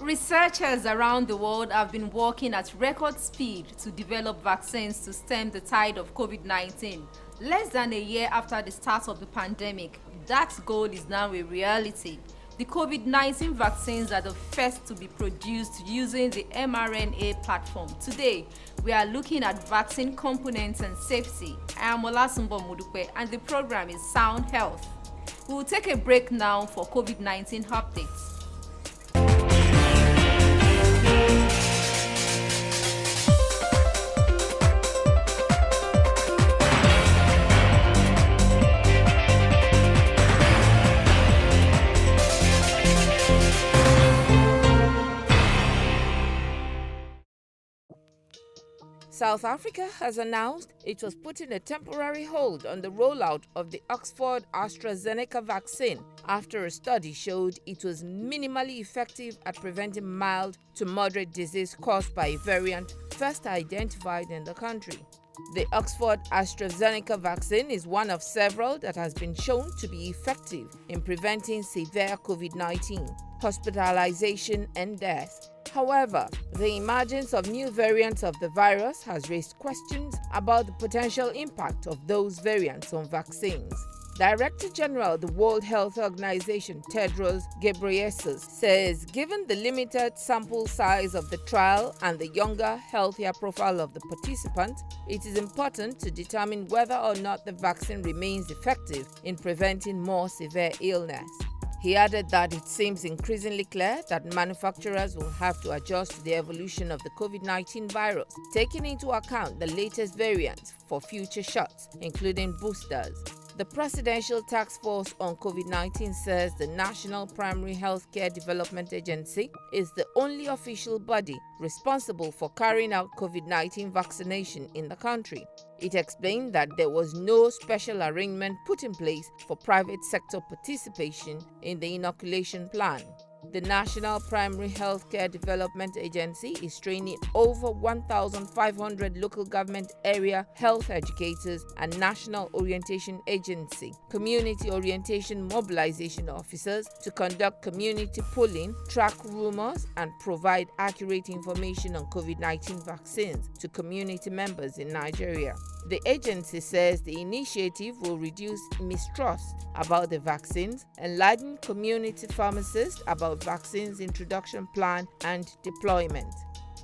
Researchers around the world have been working at record speed to develop vaccines to stem the tide of COVID-19. Less than a year after the start of the pandemic, that goal is now a reality. The COVID-19 vaccines are the first to be produced using the mRNA platform. Today, we are looking at vaccine components and safety. I am Olasumbo Modupe and the program is Sound Health. We will take a break now for COVID-19 updates. South Africa has announced it was putting a temporary hold on the rollout of the Oxford AstraZeneca vaccine after a study showed it was minimally effective at preventing mild to moderate disease caused by a variant first identified in the country. The Oxford AstraZeneca vaccine is one of several that has been shown to be effective in preventing severe COVID-19, hospitalization, and death. However, the emergence of new variants of the virus has raised questions about the potential impact of those variants on vaccines. Director General of the World Health Organization, Tedros Ghebreyesus, says given the limited sample size of the trial and the younger, healthier profile of the participants, it is important to determine whether or not the vaccine remains effective in preventing more severe illness. He added that it seems increasingly clear that manufacturers will have to adjust to the evolution of the COVID-19 virus, taking into account the latest variants for future shots, including boosters. The Presidential Task Force on COVID-19 says the National Primary Healthcare Development Agency is the only official body responsible for carrying out COVID-19 vaccination in the country. It explained that there was no special arrangement put in place for private sector participation in the inoculation plan. The National Primary Healthcare Development Agency is training over 1,500 local government area health educators and National Orientation Agency, community orientation mobilization officers to conduct community polling, track rumors, and provide accurate information on COVID-19 vaccines to community members in Nigeria. The agency says the initiative will reduce mistrust about the vaccines, enlighten community pharmacists about vaccines introduction plan and deployment.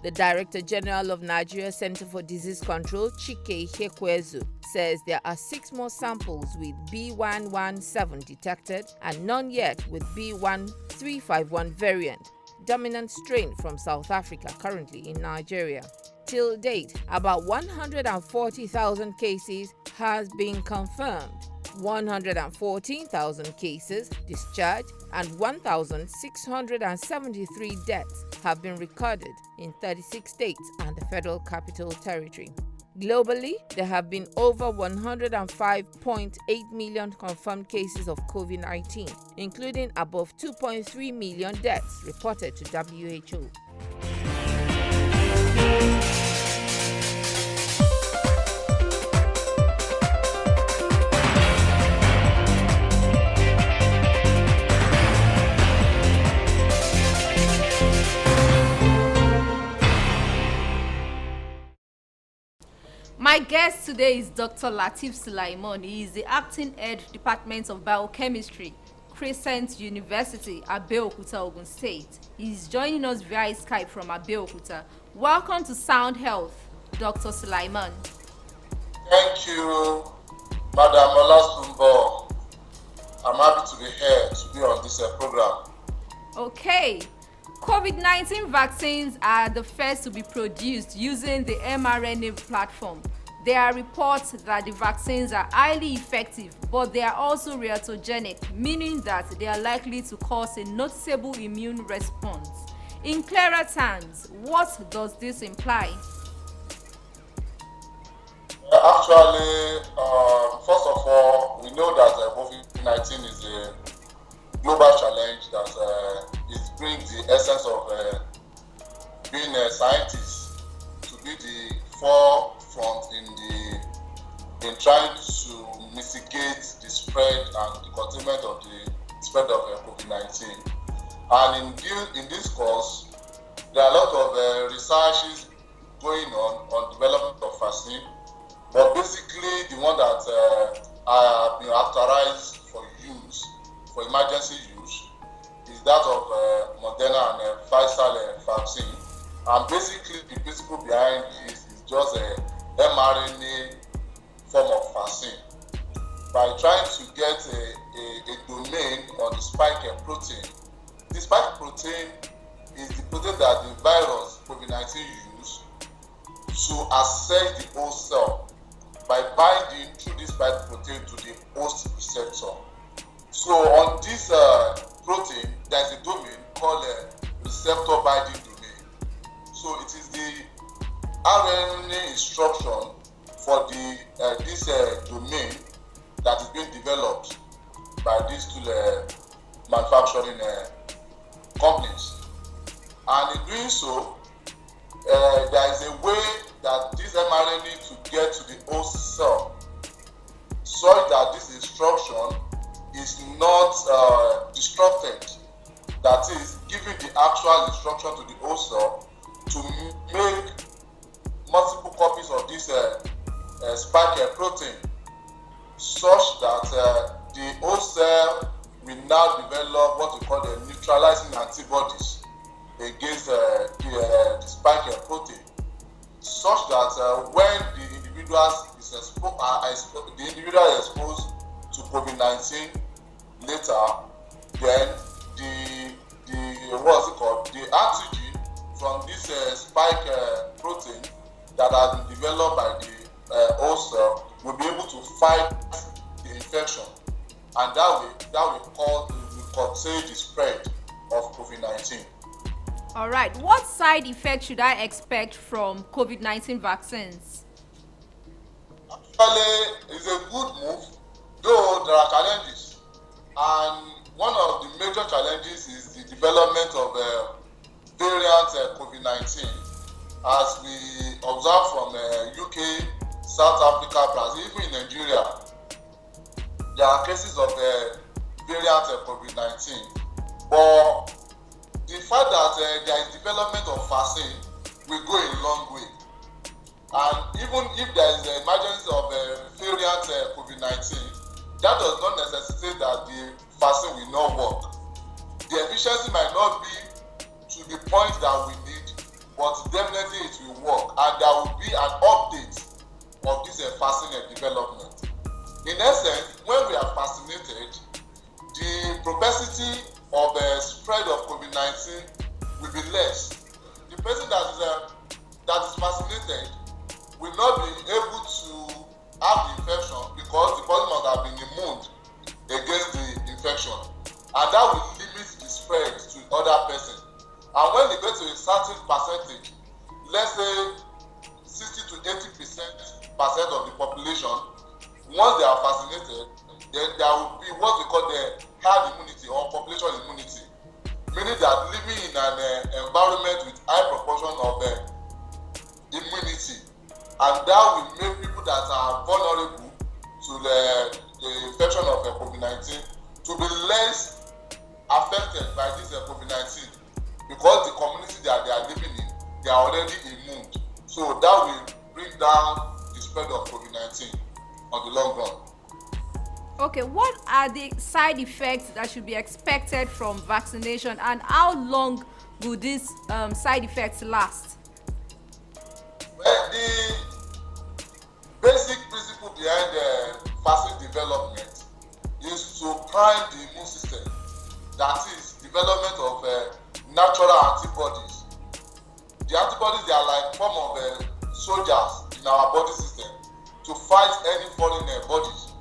The Director General of Nigeria Center for Disease Control, Chike Ihekwezu, says there are 6 more samples with B117 detected and none yet with B1351 variant, dominant strain from South Africa currently in Nigeria. Till date, about 140,000 cases has been confirmed, 114,000 cases discharged, and 1,673 deaths have been recorded in 36 states and the Federal Capital Territory. Globally, there have been over 105.8 million confirmed cases of COVID-19, including above 2.3 million deaths reported to WHO. My guest today is Dr. Lateef Sulaiman. He is the acting head Department of Biochemistry, Crescent University, Abeokuta, Ogun State. He is joining us via Skype from Abeokuta. Welcome to Sound Health, Dr. Sulaiman. Thank you, Madam Olasumbo. I'm happy to be here to be on this program. Okay. COVID-19 vaccines are the first to be produced using the mRNA platform. There are reports that the vaccines are highly effective, but they are also reactogenic, meaning that they are likely to cause a noticeable immune response. In clearer terms, what does this imply? Actually, first of all, we know that COVID-19 is a global challenge that it brings the essence of being a scientist to be the forefront in trying to mitigate the spread and the containment of the spread of COVID-19. And in this course, there are a lot of researches going on development of vaccine, but basically the one that have been authorized for use, for emergency use, is that of Moderna and Pfizer vaccine. And basically the principle behind this is just a mRNA form of vaccine. By trying to get a domain on the spike protein. The spike protein is the protein that the virus COVID-19 use to access the host cell by binding through this spike protein to the host receptor. So on this protein, there is a domain called receptor binding domain. So it is the RNA instruction for this domain that is being developed by these two manufacturing companies. And in doing so, there is a way that this mRNA to get to the host cell such that this instruction is not disrupted. That is, giving the actual instruction to the host cell to make multiple copies of this spike protein such that the host cell will now develop what we call the neutralizing antibodies against the spike protein, such that when the individual is exposed to COVID-19 later, then the antigen from this spike protein that has been developed by the host cell will be able to fight the infection, and that will curtail the spread of COVID-19. All right, what side effects should I expect from COVID-19 vaccines? Actually, it's a good move, though there are challenges. And one of the major challenges is the development of variant COVID-19. As we observe from UK, South Africa, Brazil, even in Nigeria, there are cases of variant COVID-19. But the fact that there is development of vaccine will go a long way. And even if there is an emergence of variant COVID-19, that does not necessitate that the vaccine will not work. The efficiency might not be to the point that we need, but definitely it will work, and there will be an update of this vaccine development. In essence, when we are vaccinated, the propensity of spread of COVID-19 will be less. The person that is vaccinated will not be able to have the infection because the person must have been immune against the infection, and that will limit the spread to other persons. And when they get to a certain percentage, let's say 60 to 80% of the population, once they are vaccinated, then there will be what we call the herd immunity or population immunity, meaning that living in an environment with high proportion of immunity, and that will make people that are vulnerable to the infection of COVID-19 to be less affected by this COVID-19, because the community that they are living in, they are already immune. So that will bring down the spread of COVID-19 on the long run. Okay, what are the side effects that should be expected from vaccination, and how long will these side effects last? Well, the basic principle behind the vaccine development is to prime the immune system. That is development of natural antibodies. The antibodies, they are like form of soldiers in our body system to fight any foreign bodies.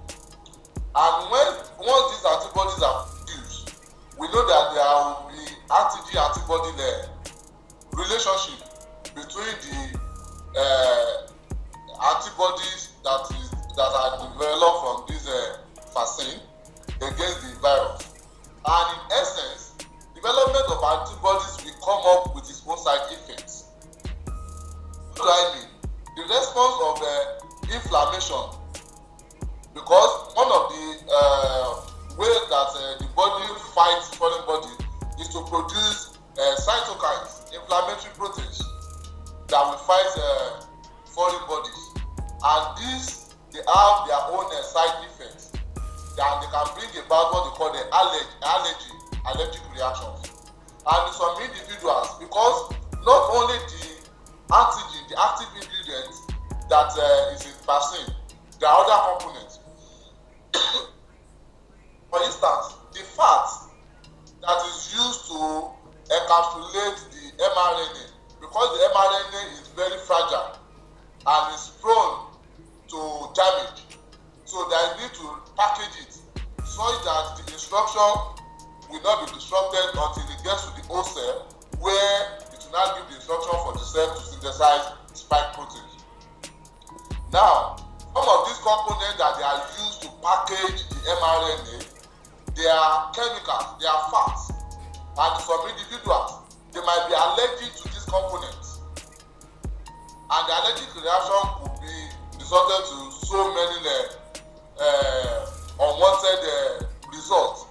And once these antibodies are produced, we know that there will be antigen-antibody relationship between the antibodies that are developed from this vaccine against the virus. And in essence, development of antibodies will come up with its own side effects. What do I mean? The response of inflammation, because one of the ways that the body fights foreign body is to produce cytokines, inflammatory proteins that will fight foreign bodies, and these they have their own side effects, and they can bring about what they call the allergic reactions. And in some individuals, because not only the antigen, the active ingredient that is in vaccine, there are other components. For instance, the fat that is used to encapsulate the mRNA, because the mRNA is very fragile and is prone to damage, so they need to package it so that the instruction will not be disrupted until it gets to the O cell, where it will now give the instruction for the cell to synthesize spike proteins. Now, some of these components that they are used to package the mRNA, they are chemicals, they are fats, and some individuals, they might be allergic to these components, and the allergic reaction could be resulted to so many unwanted results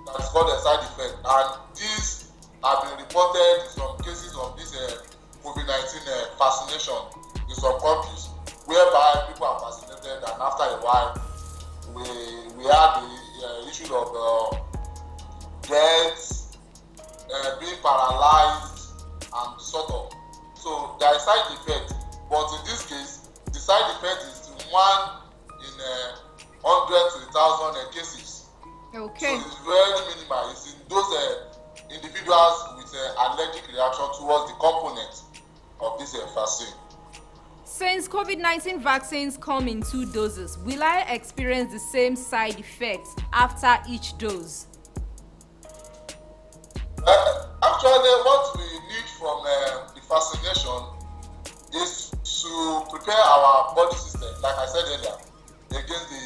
that is called a side effect. And these have been reported in some cases of this COVID-19 vaccination in some countries, whereby people are vaccinated, and after a while we had the issue of deaths, being paralyzed, and sort of. So there is side effect, but in this case, the side effect is 1 in 100 to 1,000 cases. Okay. So it's very minimal. It's in those individuals with allergic reaction towards the components of this vaccine. Since COVID-19 vaccines come in 2 doses, will I experience the same side effects after each dose? Actually, what we need from the vaccination is to prepare our body system, like I said earlier, against the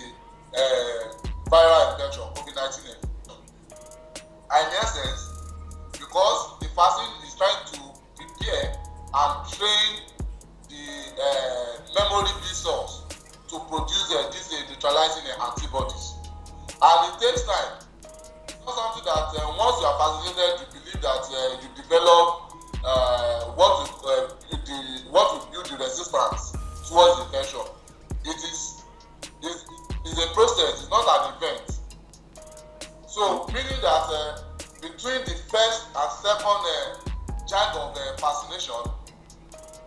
viral infection, COVID-19 infection. And in essence, because the vaccine is trying to prepare and train the memory B cells to produce these neutralizing antibodies. And it takes time. It's not something that once you are vaccinated, you believe that you develop what will build the resistance towards the infection. It is a process, it's not an event. So, meaning that between the first and second child of vaccination,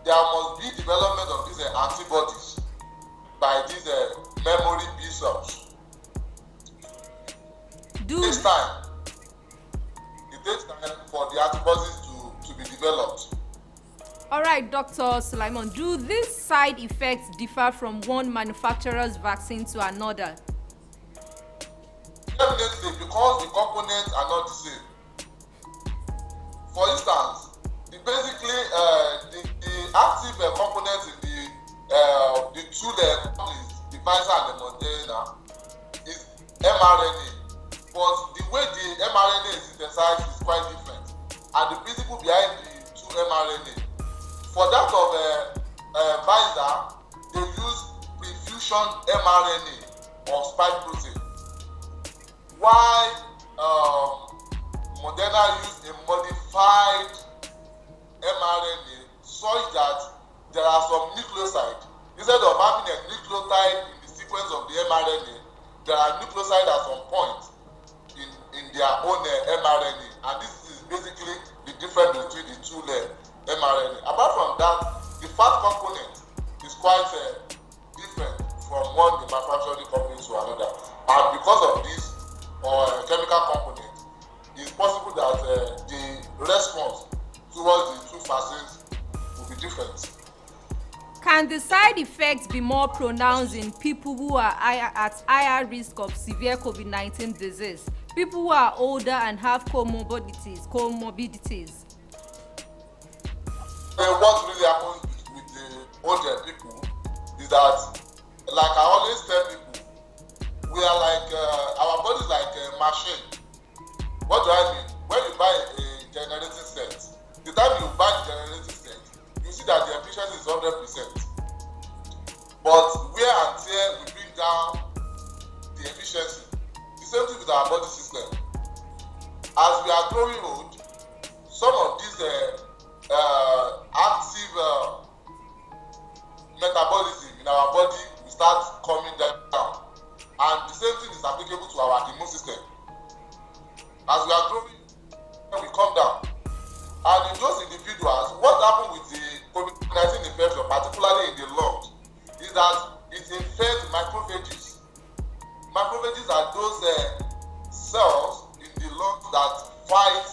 there must be development of these antibodies by these memory B cells. It takes time for the antibodies to be developed. All right, Dr. Sulaiman, do these side effects differ from one manufacturer's vaccine to another? Definitely, because the components are not the same. For instance, the active components in the 2 companies, the Pfizer and the Moderna, is mRNA. But the way the mRNA is synthesized is quite different, and the principle behind the 2 mRNA. For that of Pfizer, they use prefusion mRNA or spike protein, while Moderna used a modified mRNA such that there are some nucleosides. Instead of having a nucleotide in the sequence of the mRNA, there are nucleosides at some point in their own mRNA, and this is basically the difference between the 2 mRNA. Apart from that, the fat component is quite different from one manufacturing company to another, and because of this chemical component, it's possible that the response towards the 2 vaccines will be different. Can the side effects effects be more pronounced in people who are at higher risk of severe COVID-19 disease, people who are older and have comorbidities? What really happens with the older people is that, like I always tell people, we are like our body is like a machine. What do I mean? When you buy a generating set, the time you buy the generating set, you see that the efficiency is 100%. But wear and tear will bring down the efficiency. The same thing with our body system. As we are growing old, some of these active metabolism in our body will start coming down. And the same thing is applicable to our immune system. As we are growing, we come down. And in those individuals, what happened with the COVID-19 infection, particularly in the lungs, is that it infects macrophages. Macrophages are those cells in the lungs that fight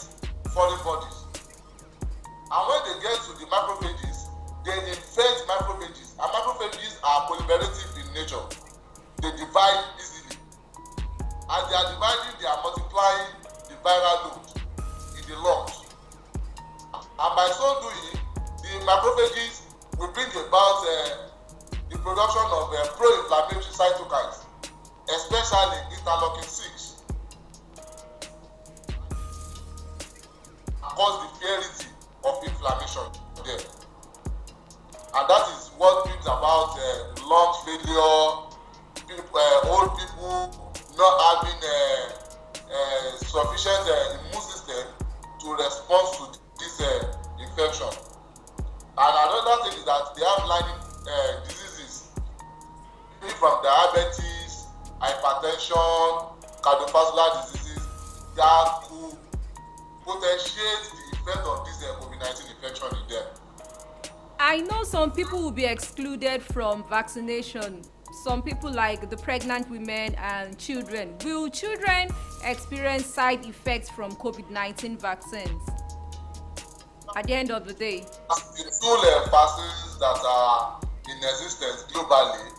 foreign bodies. And when they get to the macrophages, they infect macrophages. And macrophages are proliferative in nature. They divide easily. As they are dividing, they are multiplying the viral load in the lungs. And by so doing, the macrophages will bring about the production of pro-inflammatory cytokines, especially interleukin 6, cause the severity of inflammation there. And that is what brings about lung failure, old people not having sufficient immune system to respond to this infection. And another thing is that they have lining diseases from diabetes, hypertension, cardiovascular diseases that could potentiate the effect of this COVID-19 infection in them. I know some people will be excluded from vaccination. Some people like the pregnant women and children. Will children experience side effects from COVID-19 vaccines at the end of the day? The two vaccines that are in existence globally,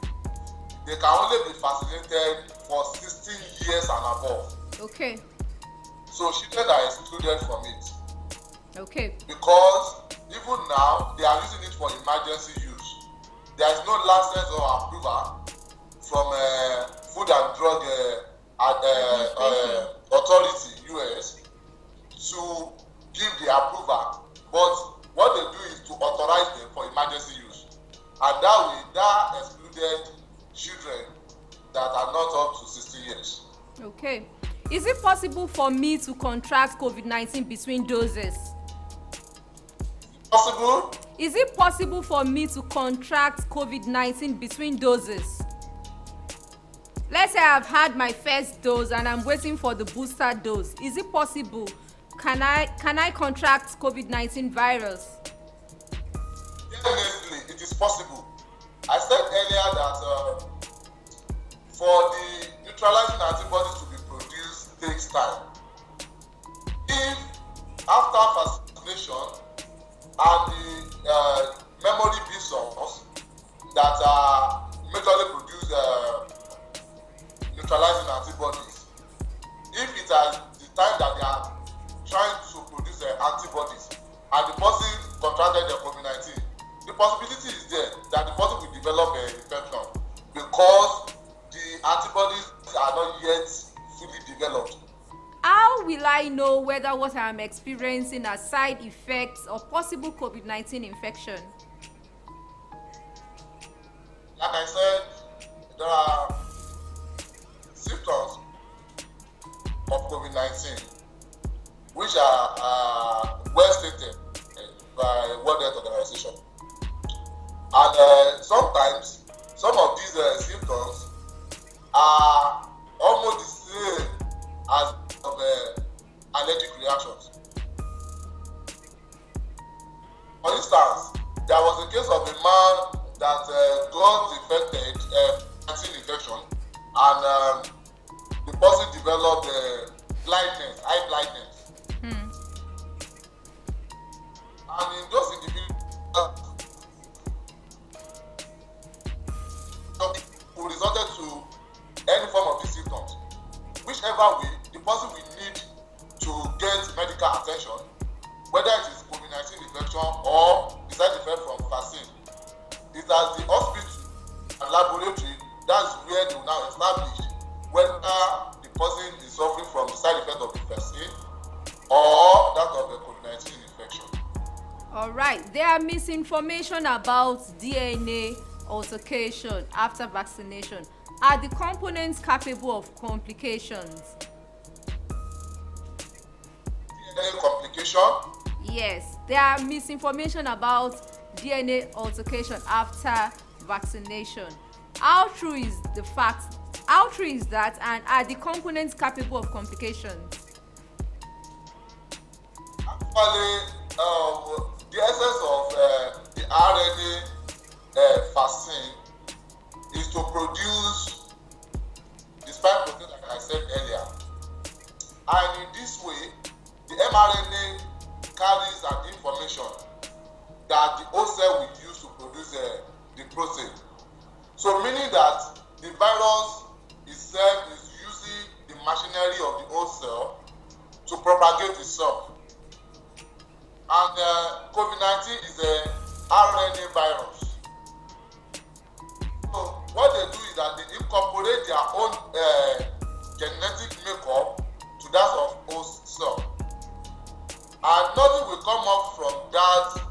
they can only be vaccinated for 16 years and above. Okay. So children are excluded from it. Okay. Because even now, they are using it for emergency use. There is no license or approval from Food and Drug Authority, US, to give the approval. But what they do is to authorize them for emergency use. And that way, that excluded children that are not up to 16 years. Okay. Is it possible for me to contract COVID-19 between doses? Possible? Is it possible for me to contract COVID-19 between doses? Let's say I've had my first dose and I'm waiting for the booster dose. Is it possible? Can I contract COVID-19 virus? Definitely, it is possible. I said earlier that for the neutralizing antibodies to be produced takes time. If after vaccination and the memory B cells that are majorly produce neutralizing antibodies, if it is the time that they are trying to produce antibodies and the person contracted the COVID-19, the possibility is there that the person will develop an infection because the antibodies are not yet fully developed. How will I know whether what I'm experiencing are side effects or possible COVID-19 infection? Like I said, there are symptoms of COVID-19 which are well stated by World Health Organization. And sometimes some of these symptoms are almost the same as of allergic reactions. For instance, there was a case of a man that got infected, vaccine infection, and the person developed blindness, eye blindness. And in those individuals, could result to any form of these symptoms. Whichever way, the person will need to get medical attention, whether it is COVID-19 infection or the side effect from vaccine. It's at the hospital and laboratory, that's where they will now establish whether the person is suffering from the side effect of the vaccine or that of the COVID-19 infection. All right, there are misinformation about DNA altercation after vaccination. Are the components capable of complications? DNA complication? Yes, there are misinformation about DNA altercation after vaccination. How true is the fact? How true is that? And are the components capable of complications? Actually, the essence of the RNA vaccine is to produce the spike protein, like I said earlier. And in this way, the mRNA carries an information that the host cell will use to produce the protein. So meaning that the virus itself is using the machinery of the host cell to propagate itself. And COVID-19 is a RNA virus. So what they do is that they incorporate their own genetic makeup to that of host cell. And nothing will come up from that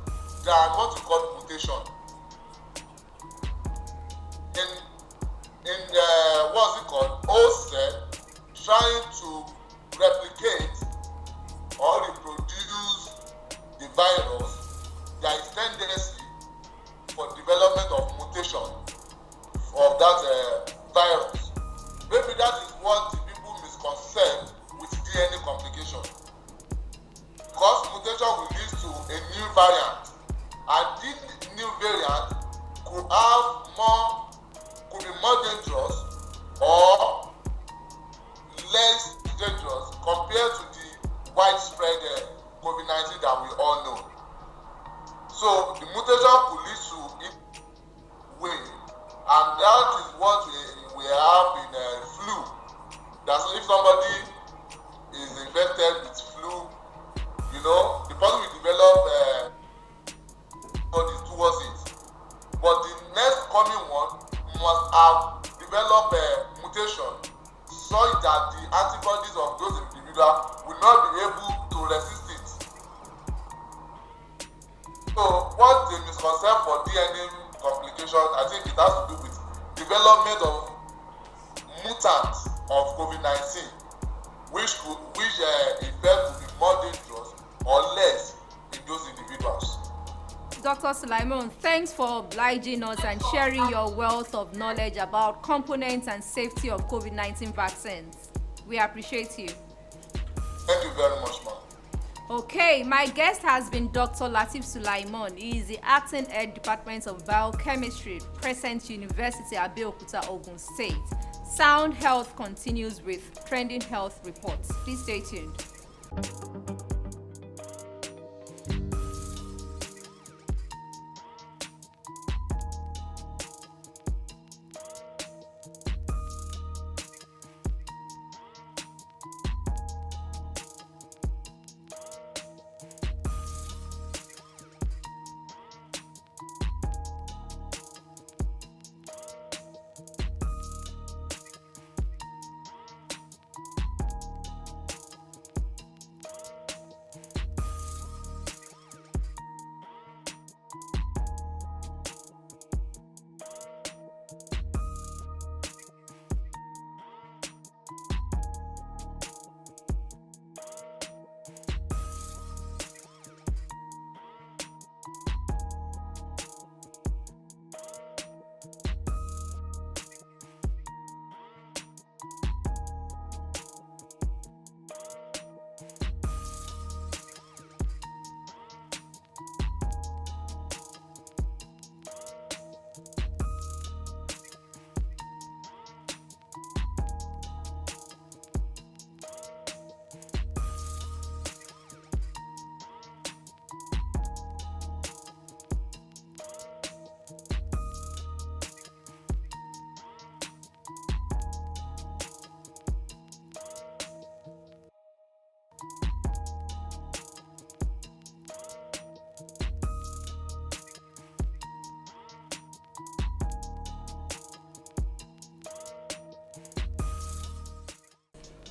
than what we call mutation. In what's it called? Host cell trying to replicate or reproduce the virus, there is tendency for development of mutation of that virus. Maybe that is what the people misconcept with DNA complication. Because mutation will lead to a new variant, and this new variant could be more dangerous or less dangerous compared to the widespread COVID-19 that we all know. So the mutation could lead to it way, and that is what we have in flu. That's if somebody is infected with flu, the person will develop towards it. But the next coming one must have developed a mutation such that the antibodies of those individuals will not be able to resist it. So what they misconcept for DNA complication, I think it has to do with development of mutants of COVID-19, which effect will be more dangerous or less in those individuals. Dr. Sulaiman, thanks for obliging us and sharing your wealth of knowledge about components and safety of COVID-19 vaccines. We appreciate you. Thank you very much, ma'am. Okay, my guest has been Dr. Lateef Sulaiman. He is the acting head department of biochemistry, Crescent University, Abeokuta, Ogun State. Sound Health continues with trending health reports. Please stay tuned.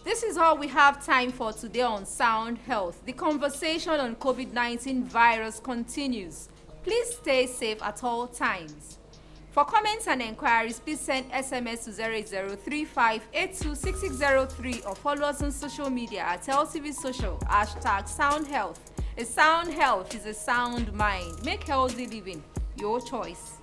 This is all we have time for today on Sound Health. The conversation on COVID-19 virus continues. Please stay safe at all times. For comments and inquiries, please send SMS to 0035826603 or follow us on social media at LTV Social, #SoundHealth. A sound health is a sound mind. Make healthy living your choice.